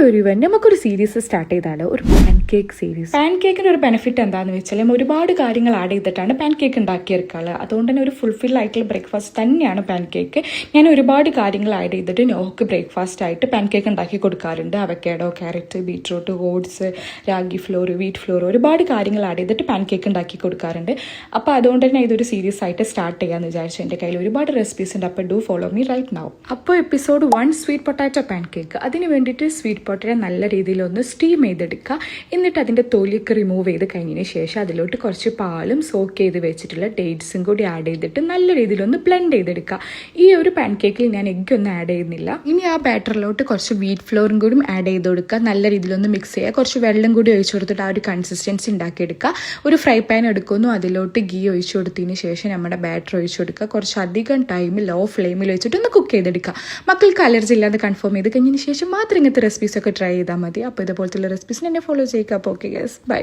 Everyone, നമുക്കൊരു series start ചെയ്താലോ, ഒരു പാൻ കേക്ക് സീരീസ്. പാൻ കേക്കിന് ഒരു ബെനിഫിറ്റ് എന്താണെന്ന് വെച്ചാൽ ഒരുപാട് കാര്യങ്ങൾ ആഡ് ചെയ്തിട്ടാണ് പാൻ കേക്ക് ഉണ്ടാക്കിയെടുക്കാറ്. അതുകൊണ്ട് തന്നെ ഒരു ഫുൾഫിൽ ആയിട്ടുള്ള ബ്രേക്ക്ഫാസ്റ്റ് തന്നെയാണ് പാൻ കേക്ക്. ഞാൻ ഒരുപാട് കാര്യങ്ങൾ ആഡ് ചെയ്തിട്ട് നോക്ക് ബ്രേക്ക്ഫാസ്റ്റ് ആയിട്ട് പാൻ കേക്ക് ഉണ്ടാക്കി കൊടുക്കാറുണ്ട്. Avocado, carrot, beetroot, oats, ragi floor, wheat floor, ഒരുപാട് കാര്യങ്ങൾ ആഡ് ചെയ്തിട്ട് പാൻ കേക്ക് ഉണ്ടാക്കി കൊടുക്കാറുണ്ട്. അപ്പോൾ അതുകൊണ്ട് തന്നെ ഇതൊരു സീരീസ് ആയിട്ട് സ്റ്റാർട്ട് ചെയ്യാമെന്ന് വിചാരിച്ചു. എൻ്റെ കയ്യിൽ ഒരുപാട് റെസിപ്പീസ് ഉണ്ട്. അപ്പോൾ do follow me right now. അപ്പോൾ episode 1 sweet potato pancake. അതിന് വേണ്ടിയിട്ട് സ്വീറ്റ് പൊട്ടാറ്റോ നല്ല രീതിയിലൊന്ന് സ്റ്റീം ചെയ്തെടുക്കുക. എന്നിട്ട് അതിൻ്റെ തൊലിയൊക്കെ റിമൂവ് ചെയ്ത് കഴിഞ്ഞതിന് ശേഷം അതിലോട്ട് കുറച്ച് പാലും സോക്ക് ചെയ്ത് വെച്ചിട്ടുള്ള ഡേറ്റ്സും കൂടി ആഡ് ചെയ്തിട്ട് നല്ല രീതിയിലൊന്ന് ബ്ലെൻഡ് ചെയ്തെടുക്കുക. ഈ ഒരു പാൻ കേക്കിൽ ഞാൻ എഗ്ഗൊന്നും ആഡ് ചെയ്യുന്നില്ല. ഇനി ആ ബാറ്ററിലോട്ട് കുറച്ച് വീറ്റ് ഫ്ലോറും കൂടി ആഡ് ചെയ്ത് കൊടുക്കുക. നല്ല രീതിയിലൊന്ന് മിക്സ് ചെയ്യുക. കുറച്ച് വെള്ളം കൂടി ഒഴിച്ചു കൊടുത്തിട്ട് ആ ഒരു കൺസിസ്റ്റൻസി ഉണ്ടാക്കിയെടുക്കുക. ഒരു ഫ്രൈ പാൻ എടുക്കുന്നു, അതിലോട്ട് ഗീ ഒഴിച്ചു കൊടുത്തതിന് ശേഷം നമ്മുടെ ബാറ്റർ ഒഴിച്ചു കൊടുക്കുക. കുറച്ച് അധികം ടൈം ലോ ഫ്ലെയിമിൽ വെച്ചിട്ട് ഒന്ന് കുക്ക് ചെയ്തെടുക്കുക. മക്കൾക്ക് അലർജി ഇല്ലാതെ കൺഫേം ചെയ്ത് കഴിഞ്ഞതിന് ശേഷം മാത്രം ഇങ്ങനത്തെ റെസിപ്പീസൊക്കെ ട്രൈ ചെയ്താൽ മതി. അപ്പോൾ ഇതുപോലത്തെ റെസിപ്പീസിന് എന്നെ ഫോളോ ചെയ്യുക. അപ്പോൾ ഓക്കെ ഗൈസ്, ബൈ.